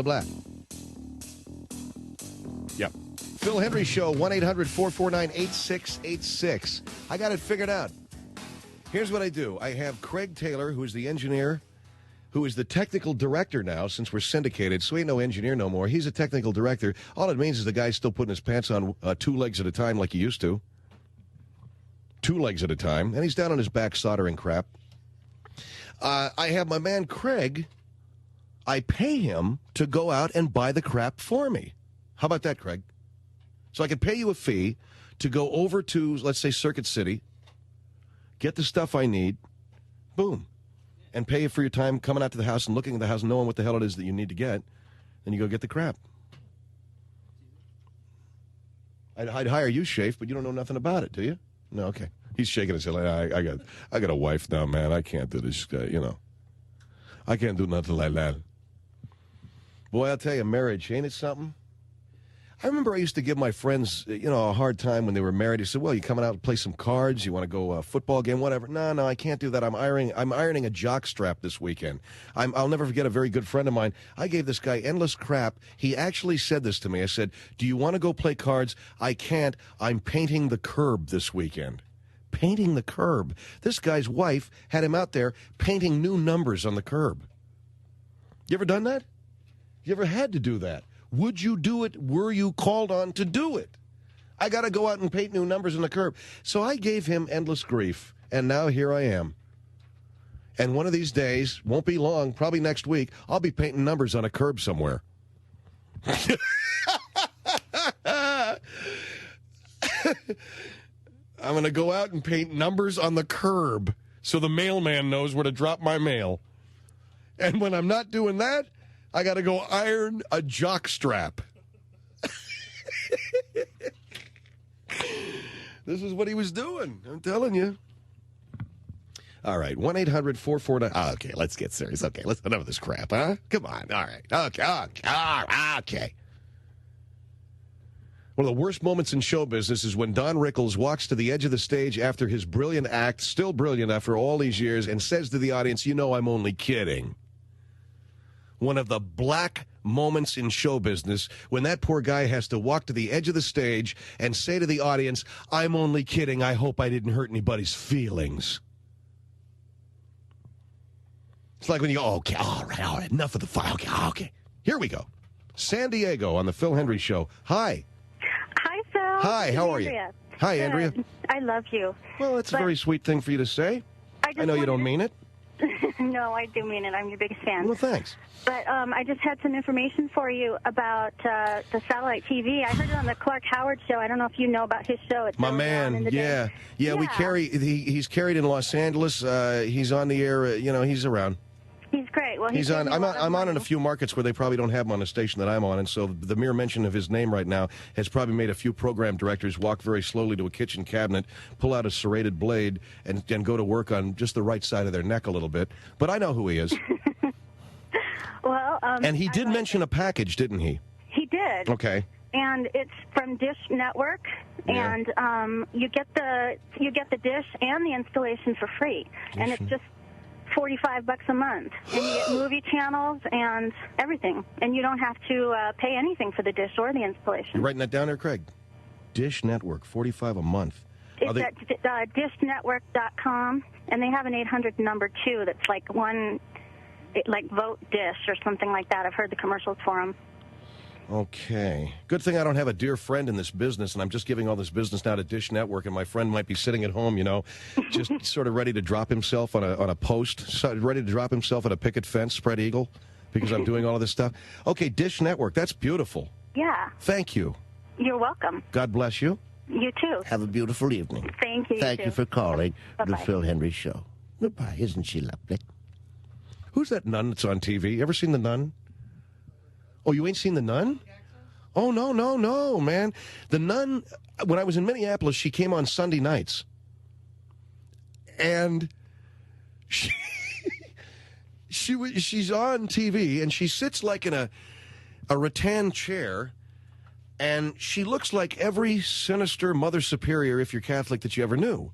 blah, blah. Yep. Phil Hendrie Show, 1-800-449-8686. I got it figured out. Here's what I do. I have Craig Taylor, who is the engineer, who is the technical director now since we're syndicated, so he ain't no engineer no more. He's a technical director. All it means is the guy's still putting his pants on 2 legs at a time like he used to. 2 legs at a time. And he's down on his back soldering crap. I have my man Craig. I pay him to go out and buy the crap for me. How about that, Craig? So I can pay you a fee to go over to, let's say, Circuit City, get the stuff I need, boom, and pay you for your time coming out to the house and looking at the house and knowing what the hell it is that you need to get, and you go get the crap. I'd hire you, Shafe, but you don't know nothing about it, do you? No, okay. He's shaking his head like, I got a wife now, man. I can't do this, I can't do nothing like that. Boy, I'll tell you, marriage, ain't it something? I remember I used to give my friends, a hard time when they were married. He said, well, you coming out and play some cards? You want to go a football game? Whatever. No, I can't do that. I'm ironing a jock strap this weekend. I'll never forget a very good friend of mine. I gave this guy endless crap. He actually said this to me. I said, do you want to go play cards? I can't. I'm painting the curb this weekend. Painting the curb. This guy's wife had him out there painting new numbers on the curb. You ever done that? You ever had to do that? Would you do it? Were you called on to do it? I got to go out and paint new numbers on the curb. So I gave him endless grief, and now here I am. And one of these days, won't be long, probably next week, I'll be painting numbers on a curb somewhere. I'm going to go out and paint numbers on the curb so the mailman knows where to drop my mail. And when I'm not doing that, I got to go iron a jock strap. This is what he was doing. I'm telling you. All right, 1-800-449. Okay, let's get serious. Okay, let's enough of this crap, huh? Come on. All right. Okay. One of the worst moments in show business is when Don Rickles walks to the edge of the stage after his brilliant act, still brilliant after all these years, and says to the audience, I'm only kidding. One of the black moments in show business when that poor guy has to walk to the edge of the stage and say to the audience, I'm only kidding. I hope I didn't hurt anybody's feelings. It's like when you go, okay, all right, enough of the file. Okay. Here we go. San Diego on the Phil Hendrie Show. Hi. Hi, Phil. Hi, how are you? Hi, Good. Andrea. I love you. Well, that's a very sweet thing for you to say. I know you don't mean it. No, I do mean it. I'm your biggest fan. Well, thanks. But I just had some information for you about the satellite TV. I heard it on the Clark Howard show. I don't know if you know about his show. It's my man, yeah. We carry. He's carried in Los Angeles. He's on the air. He's around. He's great. Well, he's on. I'm on in a few markets where they probably don't have him on the station that I'm on, and so the mere mention of his name right now has probably made a few program directors walk very slowly to a kitchen cabinet, pull out a serrated blade, and go to work on just the right side of their neck a little bit. But I know who he is. Well, and he did mention a package, didn't he? He did. Okay. And it's from Dish Network, and you get the dish and the installation for free, and it's just $45 a month, and you get movie channels and everything, and you don't have to pay anything for the dish or the installation. You writing that down there, Craig? Dish Network, $45 a month. It's at dishnetwork.com, and they have an 800 number too. That's like Vote Dish or something like that. I've heard the commercials for them. Okay. Good thing I don't have a dear friend in this business, and I'm just giving all this business now to Dish Network, and my friend might be sitting at home, just sort of ready to drop himself on a post, ready to drop himself at a picket fence, spread eagle, because I'm doing all of this stuff. Okay, Dish Network, that's beautiful. Yeah. Thank you. You're welcome. God bless you. You too. Have a beautiful evening. Thank you. Thank you for calling Bye-bye. the Phil Hendrie Show. Goodbye. Isn't she lovely? Who's that nun that's on TV? You ever seen The Nun? Oh, you ain't seen The Nun? Oh, no, man. The Nun, when I was in Minneapolis, she came on Sunday nights. And she's on TV, and she sits like in a rattan chair, and she looks like every sinister Mother Superior, if you're Catholic, that you ever knew.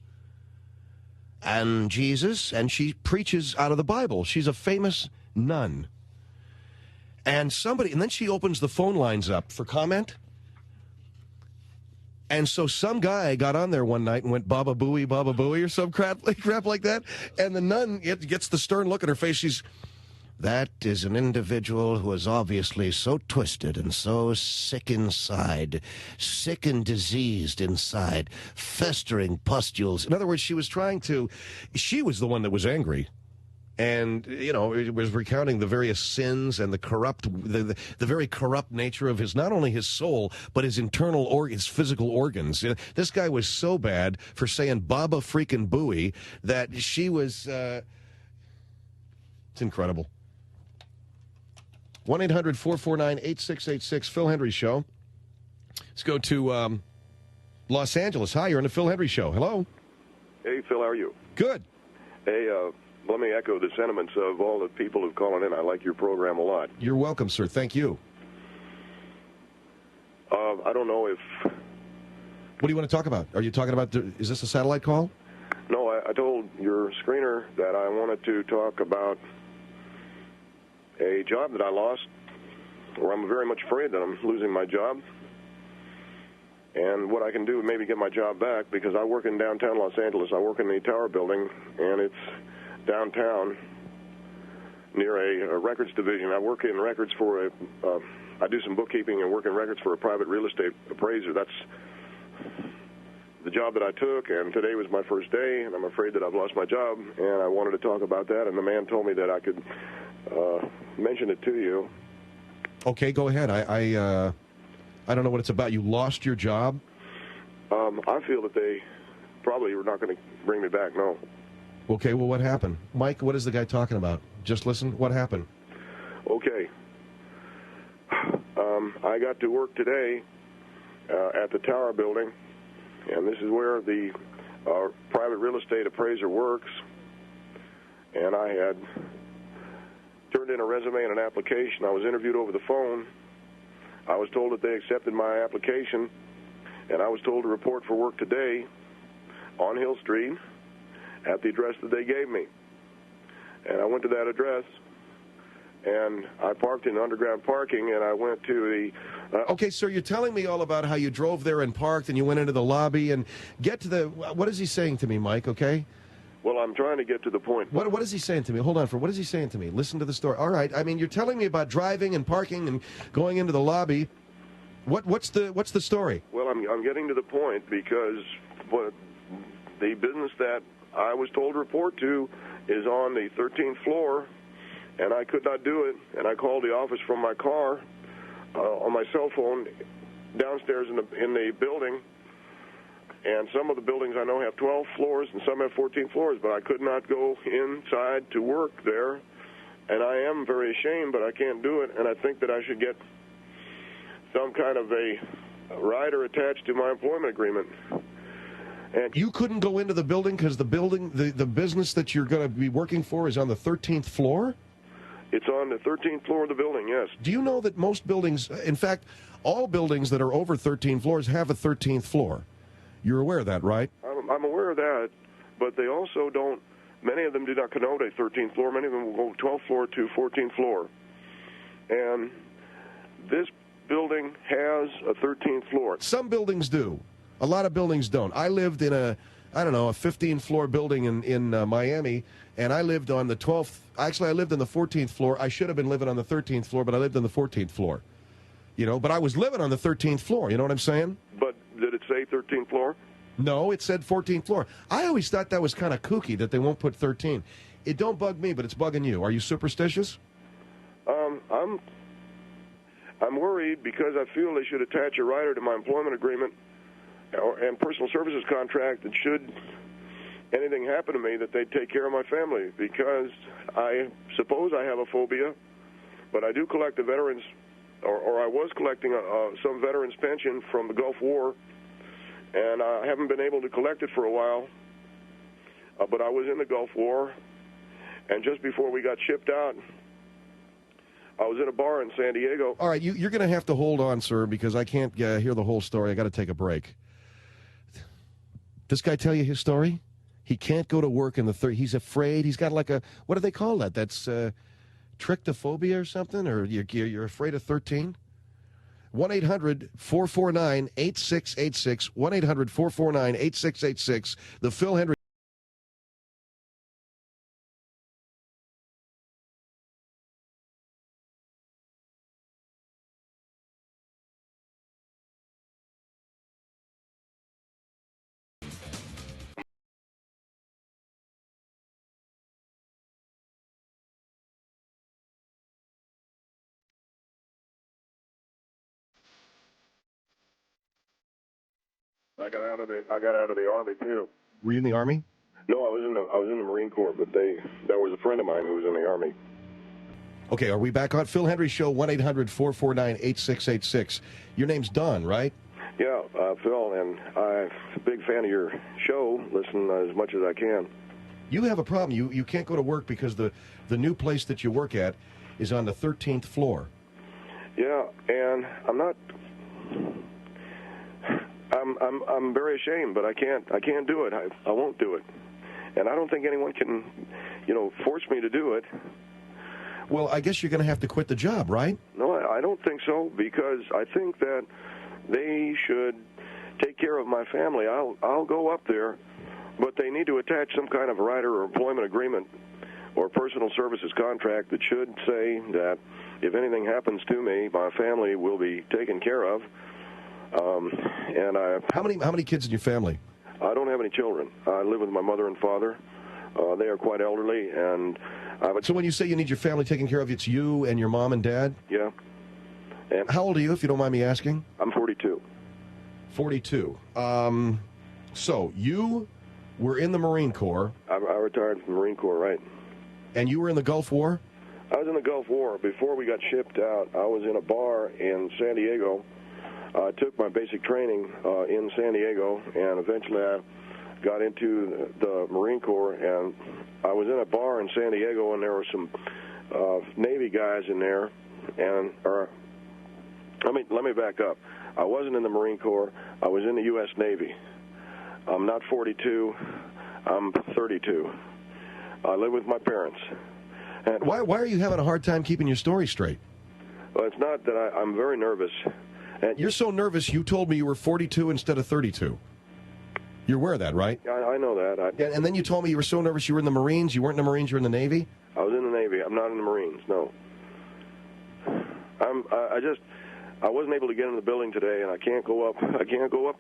And Jesus, and she preaches out of the Bible. She's a famous nun. And then she opens the phone lines up for comment. And so some guy got on there one night and went Baba Booey, or some crap like that. And the nun gets the stern look at her face. That is an individual who is obviously so twisted and so sick inside, sick and diseased inside, festering pustules. In other words, she was the one that was angry. And, it was recounting the various sins and the very corrupt nature of not only his soul, but his his physical organs. This guy was so bad for saying Baba freaking Booey that she was, it's incredible. 1-800-449-8686, Phil Hendrie Show. Let's go to Los Angeles. Hi, you're on the Phil Hendrie Show. Hello. Hey, Phil, how are you? Good. Hey, let me echo the sentiments of all the people who've called in. I like your program a lot. You're welcome, sir. Thank you. I don't know if... What do you want to talk about? Are you talking about, is this a satellite call? No, I told your screener that I wanted to talk about a job that I lost, or I'm very much afraid that I'm losing my job, and what I can do to maybe get my job back, because I work in downtown Los Angeles. I work in the Tower Building, and it's downtown near a records division. I work in records for I do some bookkeeping and work in records for a private real estate appraiser. That's the job that I took, and today was my first day, and I'm afraid that I've lost my job, and I wanted to talk about that, and the man told me that I could mention it to you. Okay, go ahead. I don't know what it's about. You lost your job? I feel that they probably were not going to bring me back, no. Okay, well, what happened? Mike, what is the guy talking about? Just listen. What happened? Okay. I got to work today at the Tower Building, and this is where the private real estate appraiser works, and I had turned in a resume and an application. I was interviewed over the phone. I was told that they accepted my application, and I was told to report for work today on Hill Street at the address that they gave me. And I went to that address, and I parked in underground parking, and I went to the... Okay, sir, you're telling me all about how you drove there and parked, and you went into the lobby, and get to the... What is he saying to me, Mike, okay? Well, I'm trying to get to the point. What is he saying to me? Hold on, what is he saying to me? Listen to the story. All right, I mean, you're telling me about driving and parking and going into the lobby. What's the story? Well, I'm getting to the point because the business that I was told to report to is on the 13th floor, and I could not do it, and I called the office from my car on my cell phone downstairs in the building. And some of the buildings I know have 12 floors and some have 14 floors, but I could not go inside to work there. And I am very ashamed, but I can't do it. And I think that I should get some kind of a rider attached to my employment agreement. And you couldn't go into the building because the business that you're going to be working for is on the 13th floor? It's on the 13th floor of the building, yes. Do you know that most buildings, in fact, all buildings that are over 13 floors have a 13th floor? You're aware of that, right? I'm aware of that, but they also don't, many of them do not connote a 13th floor. Many of them will go 12th floor to 14th floor. And this building has a 13th floor. Some buildings do. A lot of buildings don't. I lived in a 15-floor building in Miami, and I lived on the 12th. Actually, I lived on the 14th floor. I should have been living on the 13th floor, but I lived on the 14th floor. But I was living on the 13th floor. You know what I'm saying? But did it say 13th floor? No, it said 14th floor. I always thought that was kind of kooky that they won't put 13. It don't bug me, but it's bugging you. Are you superstitious? I'm worried because I feel they should attach a rider to my employment agreement and personal services contract that should anything happen to me that they take care of my family, because I suppose I have a phobia, but I do collect the veterans, or I was collecting some veterans pension from the Gulf War, and I haven't been able to collect it for a while, but I was in the Gulf War, and just before we got shipped out, I was in a bar in San Diego. All right, you're going to have to hold on, sir, because I can't hear the whole story. I got to take a break. This guy tell you his story? He can't go to work in the he's afraid. He's got like a, what do they call that? That's trichtophobia or something, or you're afraid of 13? 1-800-449-8686. 1-800-449-8686. The Phil Hendrie. I got out of the Army too. Were you in the Army? No, I was in the Marine Corps, but there was a friend of mine who was in the Army. Okay, are we back on Phil Hendrie Show? 1-800-449-8686. Your name's Don, right? Yeah, Phil, and I'm a big fan of your show. Listen as much as I can. You have a problem. You can't go to work because the new place that you work at is on the 13th floor. Yeah, and I'm very ashamed, but I can't do it. I won't do it. And I don't think anyone can, force me to do it. Well, I guess you're going to have to quit the job, right? No, I don't think so, because I think that they should take care of my family. I'll go up there, but they need to attach some kind of rider or employment agreement or personal services contract that should say that if anything happens to me, my family will be taken care of. How many kids in your family? I don't have any children. I live with my mother and father. They are quite elderly, and so when you say you need your family taken care of, it's you and your mom and dad? Yeah. And how old are you, if you don't mind me asking? I'm 42. 42. So you were in the Marine Corps. I retired from the Marine Corps, right. And you were in the Gulf War? I was in the Gulf War. Before we got shipped out, I was in a bar in San Diego. I took my basic training in San Diego, and eventually I got into the Marine Corps, and I was in a bar in San Diego, and there were some Navy guys in there, and let me back up. I wasn't in the Marine Corps. I was in the U.S. Navy. I'm not 42. I'm 32. I live with my parents. And why are you having a hard time keeping your story straight? Well, it's not that I'm very nervous. And you're so nervous, you told me you were 42 instead of 32. You're aware of that, right? I know that. And then you told me you were so nervous you were in the Marines. You weren't in the Marines, you were in the Navy? I was in the Navy. I'm not in the Marines, no. I wasn't able to get in the building today, and I can't go up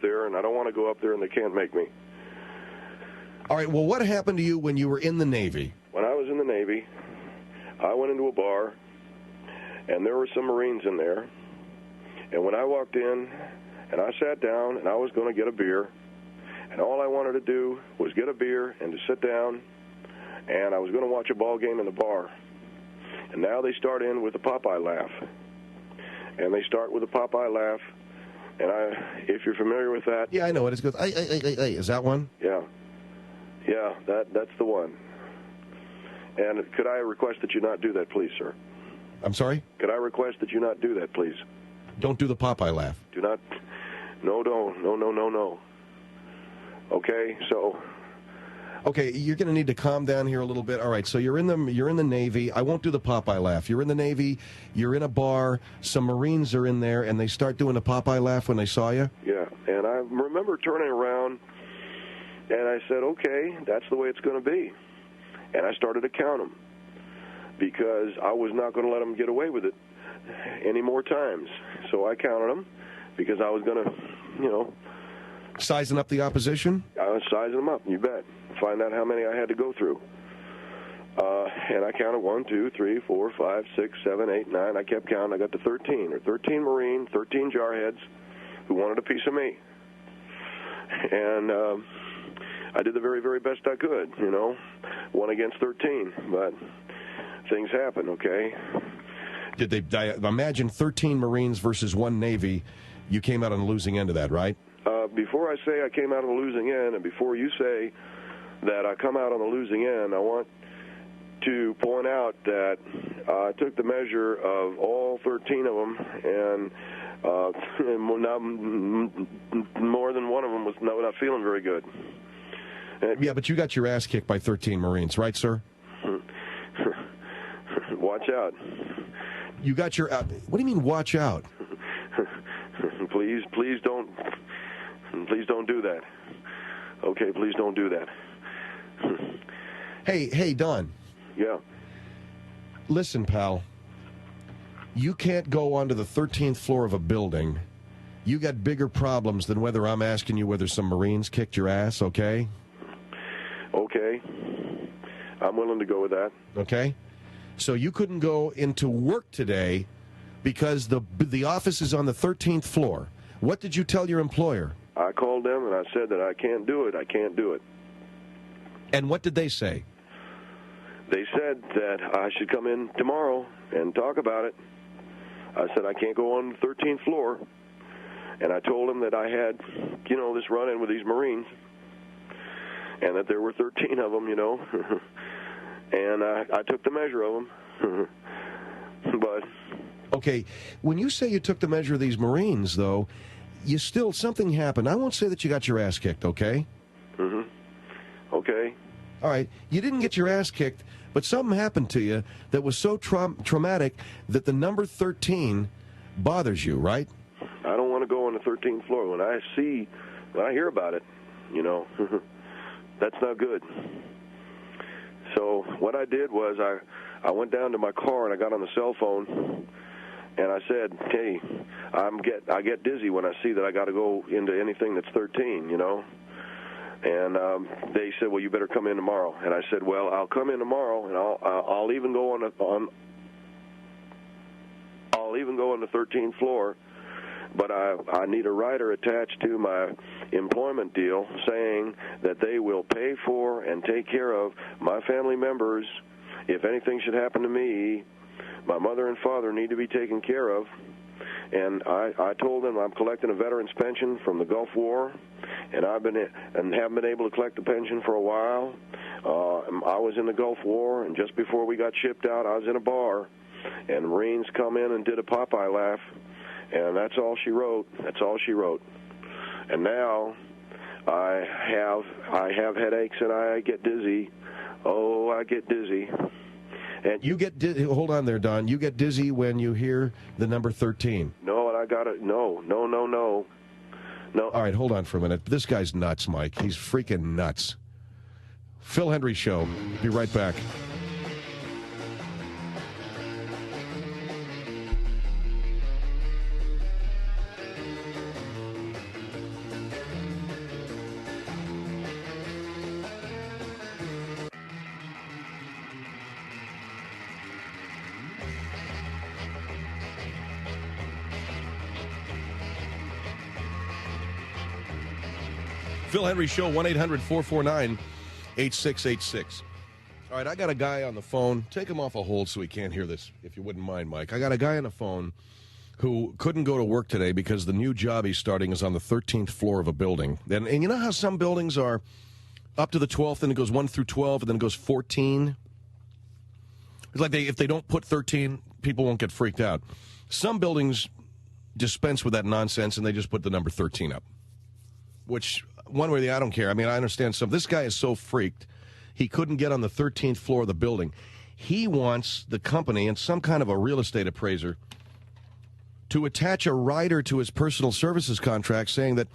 there, and I don't want to go up there, and they can't make me. All right, well, what happened to you when you were in the Navy? When I was in the Navy, I went into a bar, and there were some Marines in there. And when I walked in, and I sat down, and I was going to get a beer, and all I wanted to do was get a beer and to sit down, and I was going to watch a ball game in the bar. And now they start in with the Popeye laugh. And they start with the Popeye laugh, and if you're familiar with that. Yeah, I know it. It goes, ay. Is that one? Yeah. Yeah, that's the one. And could I request that you not do that, please, sir? I'm sorry? Could I request that you not do that, please? Don't do the Popeye laugh. Do not. No. Okay, so. Okay, you're going to need to calm down here a little bit. All right, so you're in the Navy. I won't do the Popeye laugh. You're in the Navy. You're in a bar. Some Marines are in there, and they start doing the Popeye laugh when they saw you? Yeah, and I remember turning around, and I said, okay, that's the way it's going to be. And I started to count them because I was not going to let them get away with it any more times. So I counted them because I was going to, Sizing up the opposition? I was sizing them up, you bet. Find out how many I had to go through. And I counted 1, 2, 3, 4, 5, 6, 7, 8, 9. I kept counting. I got to 13. Or 13 Marines, 13 jarheads who wanted a piece of me. And I did the very, very best I could, 1 against 13. But things happen, okay? Did they? I imagine 13 Marines versus 1 Navy. You came out on the losing end of that, right? Before I say I came out on the losing end, and before you say that I come out on the losing end, I want to point out that I took the measure of all 13 of them, and more than one of them was not feeling very good. Yeah, but you got your ass kicked by 13 Marines, right, sir? Watch watch out. You got your... what do you mean, watch out? Please don't do that. Okay, please don't do that. Hey, Don. Yeah. Listen, pal. You can't go onto the 13th floor of a building. You got bigger problems than whether I'm asking you whether some Marines kicked your ass, okay? Okay. I'm willing to go with that. Okay? So you couldn't go into work today because the office is on the 13th floor. What did you tell your employer? I called them and I said that I can't do it. I can't do it. And what did they say? They said that I should come in tomorrow and talk about it. I said I can't go on the 13th floor. And I told them that I had, this run-in with these Marines and that there were 13 of them, and I took the measure of them. But... Okay, when you say you took the measure of these Marines, though, something happened. I won't say that you got your ass kicked, okay? Mm-hmm. Okay. All right, you didn't get your ass kicked, but something happened to you that was so traumatic that the number 13 bothers you, right? I don't want to go on the 13th floor. When I hear about it, that's not good. So what I did was I went down to my car and I got on the cell phone and I said, hey, I get dizzy when I see that I got to go into anything that's 13, And they said, well, you better come in tomorrow. And I said, well, I'll come in tomorrow and I'll even go I'll even go on the 13th floor. But I need a rider attached to my employment deal saying that they will pay for and take care of my family members. If anything should happen to me, my mother and father need to be taken care of. And I told them I'm collecting a veteran's pension from the Gulf War, and haven't been able to collect the pension for a while. I was in the Gulf War, and just before we got shipped out, I was in a bar, and Marines come in and did a Popeye laugh. And that's all she wrote. That's all she wrote. And now I have headaches and I get dizzy. Oh, I get dizzy. And you get hold on there, Don. You get dizzy when you hear the number 13. No, and I got it. No. All right, hold on for a minute. This guy's nuts, Mike. He's freaking nuts. Phil Hendrie Show. Be right back. Phil Hendrie Show, 1-800-449-8686. All right, I got a guy on the phone. Take him off a hold so he can't hear this, if you wouldn't mind, Mike. I got a guy on the phone who couldn't go to work today because the new job he's starting is on the 13th floor of a building. And you know how some buildings are up to the 12th, and it goes 1 through 12, and then it goes 14? It's like if they don't put 13, people won't get freaked out. Some buildings dispense with that nonsense, and they just put the number 13 up, which... one way or the other, I don't care. I mean, I understand some. This guy is so freaked, he couldn't get on the 13th floor of the building. He wants the company and some kind of a real estate appraiser to attach a rider to his personal services contract saying that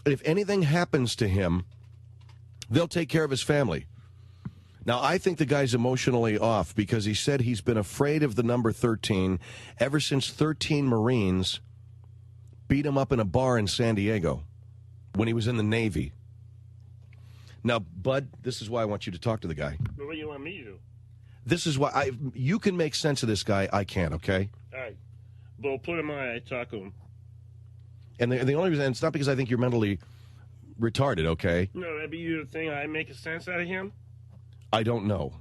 if anything happens to him, they'll take care of his family. Now, I think the guy's emotionally off because he said he's been afraid of the number 13 ever since 13 Marines beat him up in a bar in San Diego when he was in the Navy. Now, Bud, this is why I want you to talk to the guy. What do you want me to do? This is why you can make sense of this guy. I can't, okay? All right. Well, put him on. I talk to him. And the only reason, it's not because I think you're mentally retarded, okay? No, that'd be your thing. I make a sense out of him? I don't know.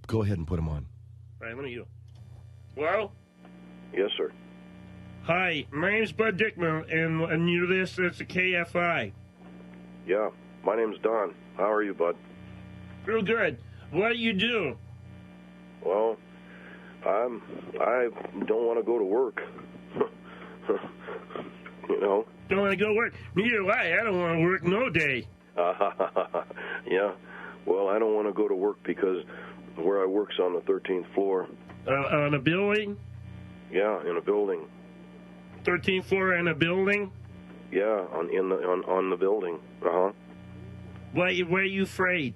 Go ahead and put him on. All right, let me go. Hello? Yes, sir. Hi, my name's Bud Dickman, and you're this, it's a KFI. Yeah, my name's Don. How are you, Bud? Real good. What do you do? Well, I don't want to go to work. Don't want to go to work? Neither do I. I don't want to work no day. Yeah. Well, I don't want to go to work because Where I work's on the 13th floor. On a building? Yeah, in a building. 13th floor in a building? Yeah, on the building. Uh-huh. Why are you afraid?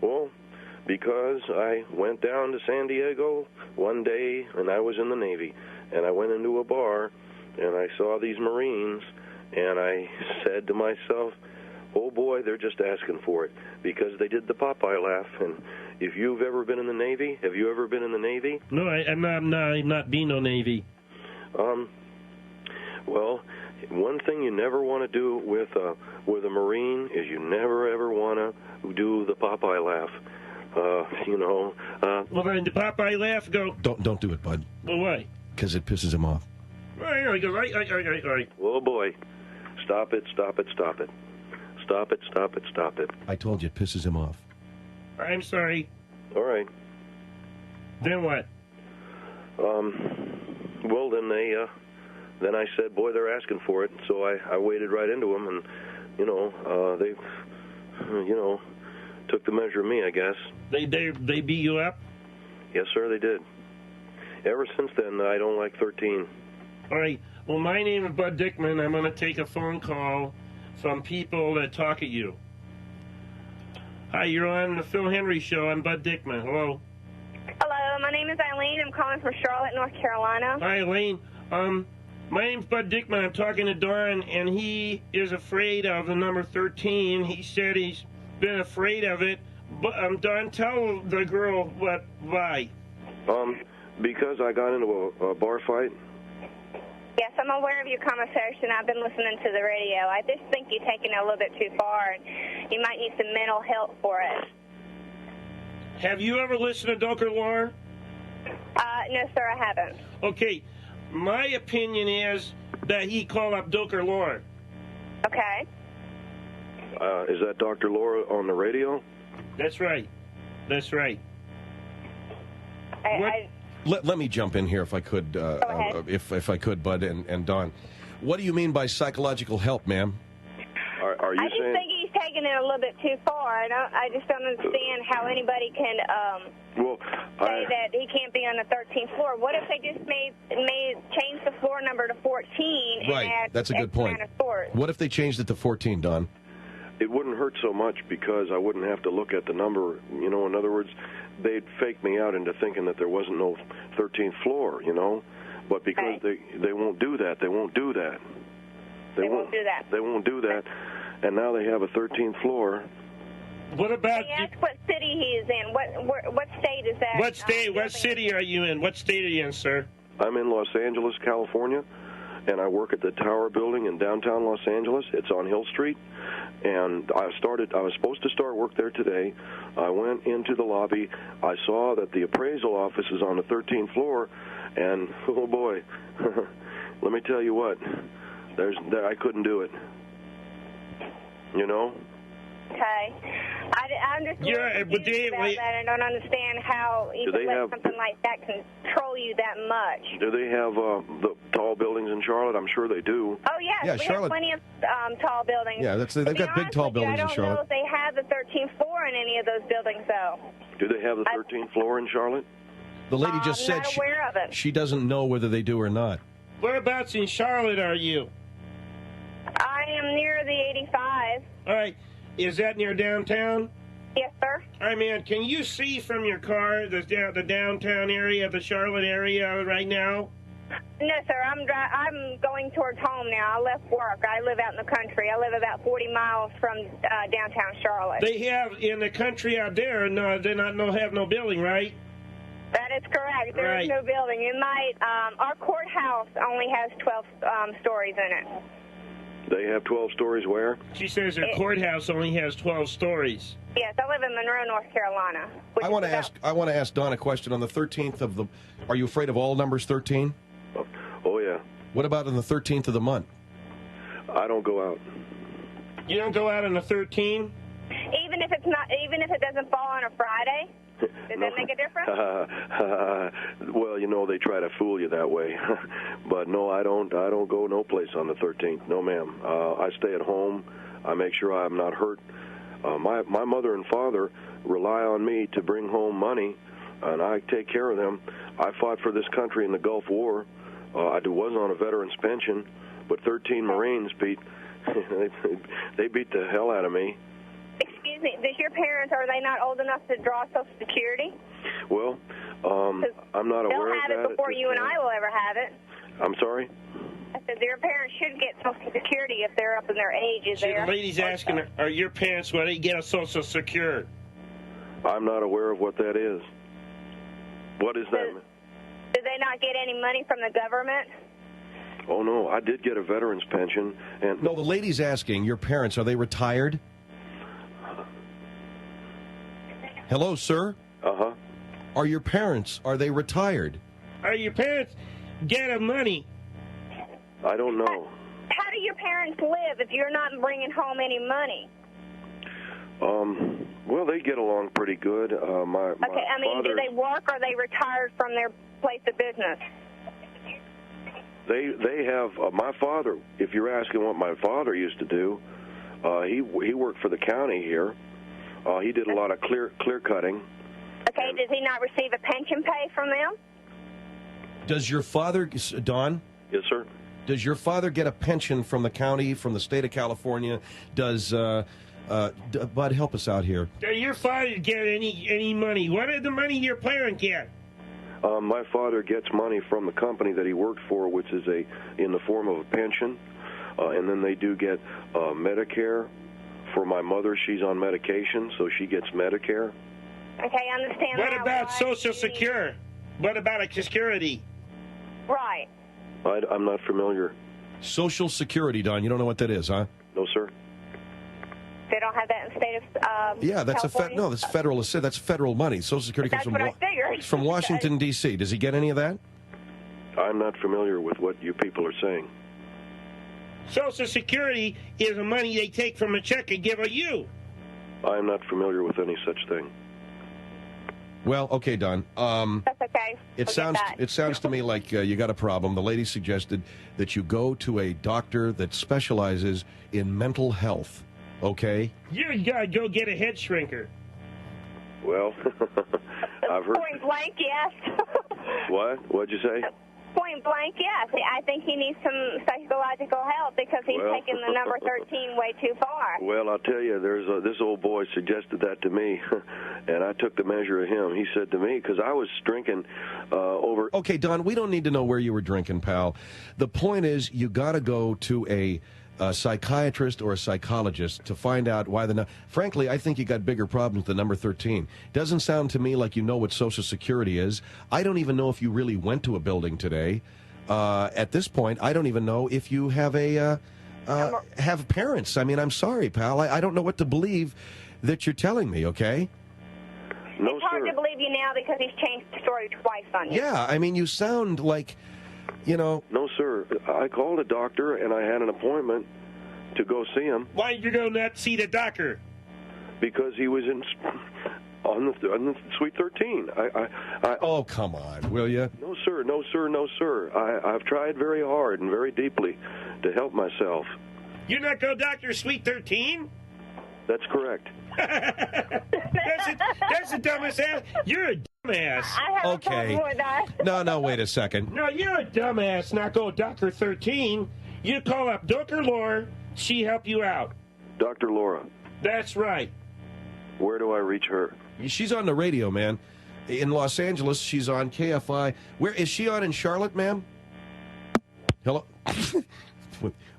Well, because I went down to San Diego one day, and I was in the Navy, and I went into a bar, and I saw these Marines, and I said to myself, oh boy, they're just asking for it, because they did the Popeye laugh. And if you've ever been in the Navy, have you ever been in the Navy? No, I'm not being no Navy. Well, one thing you never want to do with a Marine is you never ever want to do the Popeye laugh. Well, then the Popeye laugh go. Don't do it, bud. Well, why? Because it pisses him off. He goes, right. Oh boy, stop it. I told you it pisses him off. I'm sorry. All right. Then what? Well, then I said, boy, they're asking for it. So I waded right into them, and they took the measure of me, I guess. They beat you up? Yes, sir, they did. Ever since then, I don't like 13. All right. Well, my name is Bud Dickman. I'm going to take a phone call from people that talk at you. Hi, you're on the Phil Hendrie Show. I'm Bud Dickman. Hello. Hello, my name is Eileen. I'm calling from Charlotte, North Carolina. Hi, Eileen. My name's Bud Dickman. I'm talking to Don, and he is afraid of the number 13. He said he's been afraid of it. But Don, tell the girl why. Because I got into a bar fight. Yes, I'm aware of your conversation. I've been listening to the radio. I just think you're taking it a little bit too far, and you might need some mental help for it. Have you ever listened to Dr. Lore? No, sir, I haven't. Okay, my opinion is that he called up Dr. Lore. Okay. Is that Dr. Laura on the radio? That's right. Let me jump in here if I could, if I could, Bud and Don. What do you mean by psychological help, ma'am? Are you I just saying? think he's taking it a little bit too far. I just don't understand how anybody can say that he can't be on the 13th floor. What if they just change the floor number to 14? Right, and add that's a good point. What if they changed it to 14, Don? It wouldn't hurt so much because I wouldn't have to look at the number. In other words, they'd fake me out into thinking that there wasn't no 13th floor, But because they won't do that, They won't do that. And now they have a 13th floor. What about... Ask what city he is in. What state is that? What state? What city are you in? What state are you in, sir? I'm in Los Angeles, California, and I work at the Tower Building in downtown Los Angeles. It's on Hill Street. And I was supposed to start work there today. I went into the lobby. I saw that the appraisal office is on the 13th floor, and oh boy, let me tell you what, I couldn't do it. Okay. I'm just confused about that. I don't understand how you can let something like that control you that much. Do they have the tall buildings in Charlotte? I'm sure they do. Oh, yes. We have plenty of tall buildings. Yeah, they've got big tall buildings in Charlotte. I don't know if they have the 13th floor in any of those buildings, though. Do they have the 13th floor in Charlotte? The lady just said not aware of it. She doesn't know whether they do or not. Whereabouts in Charlotte are you? I am near the 85. All right. Is that near downtown? Yes, sir. All right, man. Can you see from your car the downtown area, the Charlotte area right now? No, sir. I'm going towards home now. I left work. I live out in the country. I live about 40 miles from downtown Charlotte. They have in the country out there. No, they have no building, right? That is correct. There is no building. Our courthouse only has 12 stories in it. They have 12 stories where? She says her courthouse only has 12 stories. Yes, I live in Monroe, North Carolina. I want to ask Don a question on the 13th of the. Are you afraid of all numbers 13? Oh yeah. What about on the 13th of the month? I don't go out. You don't go out on the 13th? Even if it doesn't fall on a Friday. Does that make a difference? Well, they try to fool you that way. But no, I don't go no place on the 13th. No, ma'am. I stay at home. I make sure I'm not hurt. My mother and father rely on me to bring home money, and I take care of them. I fought for this country in the Gulf War. I was on a veteran's pension, but 13 Marines beat the hell out of me. Excuse me, does your parents, are they not old enough to draw Social Security? Well, I'm not aware of that. They'll have it before you and I will ever have it. I'm sorry? I said their parents should get Social Security if they're up in their ages. The lady's asking, are your parents, will they get a Social Security? I'm not aware of what that is. What is that? Do they not get any money from the government? Oh, no, I did get a veteran's pension. And no, the lady's asking, your parents, are they retired? Hello, sir? Uh-huh. Are your parents, are they retired? Are your parents getting money? I don't know. How do your parents live if you're not bringing home any money? Well, they get along pretty good. Okay, I mean, do they work or are they retired from their place of business? They have, my father, if you're asking what my father used to do, he worked for the county here. He did a lot of clear cutting. Okay, does he not receive a pension pay from them? Does your father, Don? Yes, sir. Does your father get a pension from the county, from the state of California? Does, Bud, help us out here. Does your father get any money? What did the money your parent get? My father gets money from the company that he worked for, which is in the form of a pension. And then they do get Medicare. For my mother, she's on medication, so she gets Medicare. Okay, I understand that. What about Social Security? What about a security? Right. I'm not familiar. Social Security, Don. You don't know what that is, huh? No, sir. They don't have that in the state of yeah, that's California? that's federal. That's federal money. Social Security comes from I figured. It's from Washington, D.C. Does he get any of that? I'm not familiar with what you people are saying. Social Security is the money they take from a check and give to you. I'm not familiar with any such thing. Well, okay, Don. That's okay. It sounds to me like you got a problem. The lady suggested that you go to a doctor that specializes in mental health. Okay? You gotta go get a head shrinker. Well, I've heard. Point blank, yes. What? What'd you say? Point blank, yes. I think he needs some psychological help because he's taking the number 13 way too far. Well, I'll tell you, this old boy suggested that to me, and I took the measure of him. He said to me, because I was drinking over... Okay, Don, we don't need to know where you were drinking, pal. The point is, you got to go to a psychiatrist or a psychologist to find out why frankly, I think you got bigger problems than number 13. Doesn't sound to me like you know what Social Security is. I don't even know if you really went to a building today. At this point, I don't even know if you have have parents. I mean, I'm sorry, pal. I don't know what to believe that you're telling me, okay? No, it's hard to believe you now because he's changed the story twice on you. Yeah, I mean, you sound like... You know. No, sir. I called a doctor, and I had an appointment to go see him. Why did you go not see the doctor? Because he was on the Suite 13. Oh, come on, will you? No, sir. No, sir. No, sir. I've tried very hard and very deeply to help myself. You not go Dr. Suite 13? That's correct. That's the dumbest ass. You're a dumbass. I have a problem with that. No, wait a second. No, you're a dumbass, not go Dr. 13. You call up Dr. Laura, she help you out. Dr. Laura. That's right. Where do I reach her? She's on the radio, man. In Los Angeles, she's on KFI. Where is she on in Charlotte, ma'am? Hello?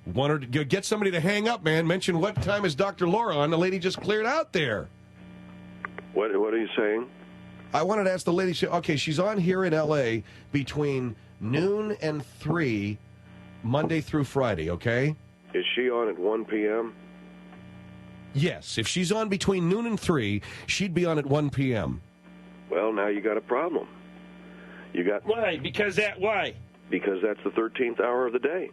Want her to get somebody to hang up, man. Mention what time is Dr. Laura on. The lady just cleared out there. What are you saying? I wanted to ask the lady. Okay, she's on here in L.A. between noon and 3, Monday through Friday, okay? Is she on at 1 p.m.? Yes. If she's on between noon and 3, she'd be on at 1 p.m. Well, now you got a problem. You got... Why? Why? Because that's the 13th hour of the day.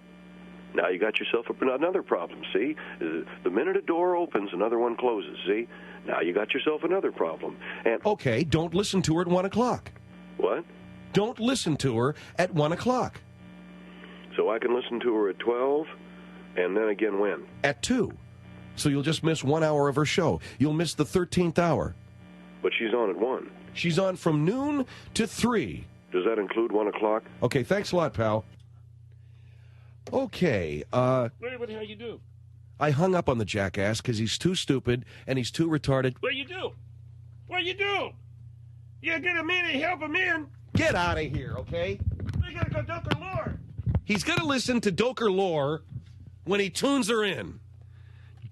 Now you got yourself another problem, see? The minute a door opens, another one closes, see? Now you got yourself another problem. And okay, don't listen to her at 1 o'clock. What? Don't listen to her at 1 o'clock. So I can listen to her at 12, and then again when? At 2. So you'll just miss 1 hour of her show. You'll miss the 13th hour. But she's on at 1. She's on from noon to 3. Does that include 1 o'clock? Okay, thanks a lot, pal. Okay, What the hell you do? I hung up on the jackass because he's too stupid and he's too retarded. What you do? What you do? You get him in and help him in. Get out of here, okay? We gotta go Doker Lore. He's going to listen to Doker Lore when he tunes her in.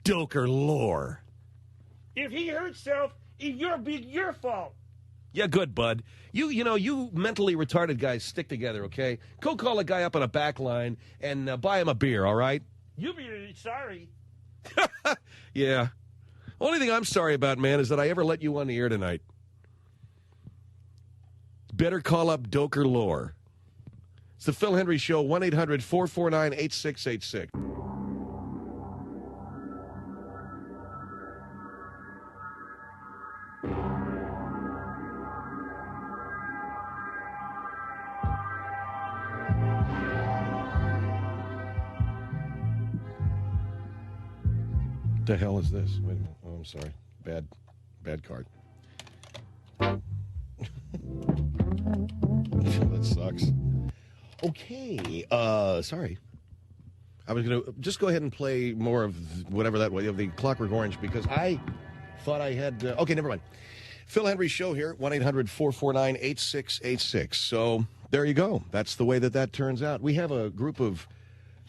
Doker Lore. If he hurts himself, it's your fault. Yeah, good, bud. You mentally retarded guys stick together, okay? Go call a guy up on a back line and buy him a beer, all right? You be sorry. Yeah. Only thing I'm sorry about, man, is that I ever let you on the air tonight. Better call up Doker Lore. It's the Phil Hendrie Show, 1-800-449-8686. The hell is this? Wait a minute. Oh, I'm sorry. Bad card. That sucks. Okay. Sorry. I was going to just go ahead and play more of whatever that was, of the Clockwork Orange, because I thought I had... okay, never mind. Phil Hendrie Show here, 1-800-449-8686. So there you go. That's the way that turns out. We have a group of...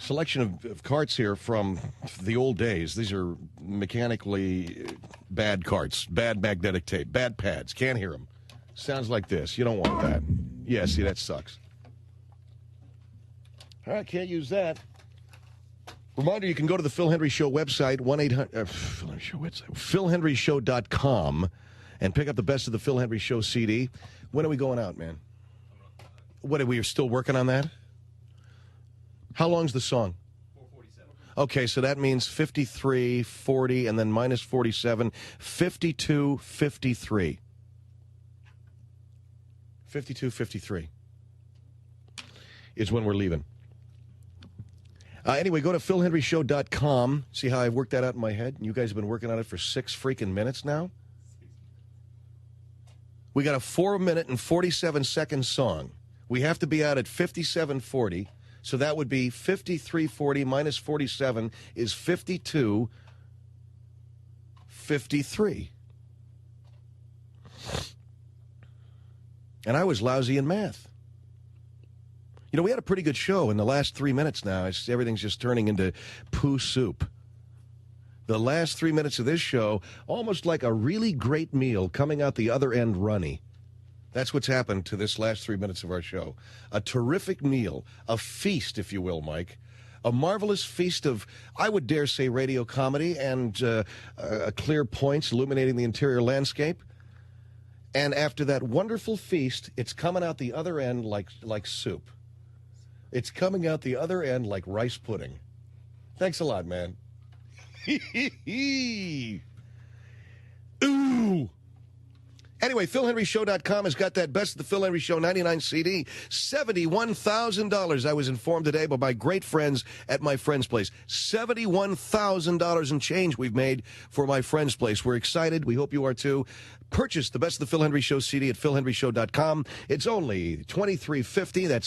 selection of carts here from the old days. These are mechanically bad carts, bad magnetic tape, bad pads. Can't hear them. Sounds like this. You don't want that. Yeah, see, that sucks. All right, can't use that. Reminder, you can go to the Phil Hendrie Show website, philhendrieshow.com, and pick up the best of the Phil Hendrie Show CD. When are we going out, man? What, are we still working on that? How long's the song? 4:47. Okay, so that means 53, 40, and then minus 47, 52, 53. 52, 53 is when we're leaving. Anyway, go to philhendrieshow.com. See how I've worked that out in my head? You guys have been working on it for 6 freaking minutes now? We got a 4-minute and 47-second song. We have to be out at 57:40. So that would be 53:40 minus 47 is 52:53. And I was lousy in math. You know, we had a pretty good show in the last 3 minutes now. Everything's just turning into poo soup. The last 3 minutes of this show, almost like a really great meal coming out the other end runny. That's what's happened to this last 3 minutes of our show. A terrific meal, a feast, if you will, Mike. A marvelous feast of, I would dare say, radio comedy and clear points illuminating the interior landscape. And after that wonderful feast, it's coming out the other end like soup. It's coming out the other end like rice pudding. Thanks a lot, man. Ooh. Anyway, philhendrieshow.com has got that Best of the Phil Hendrie Show 99 CD, $71,000. I was informed today by my great friends at my friend's place. $71,000 in change we've made for my friend's place. We're excited. We hope you are too. Purchase the Best of the Phil Hendrie Show CD at philhendrieshow.com. It's only $23.50. That's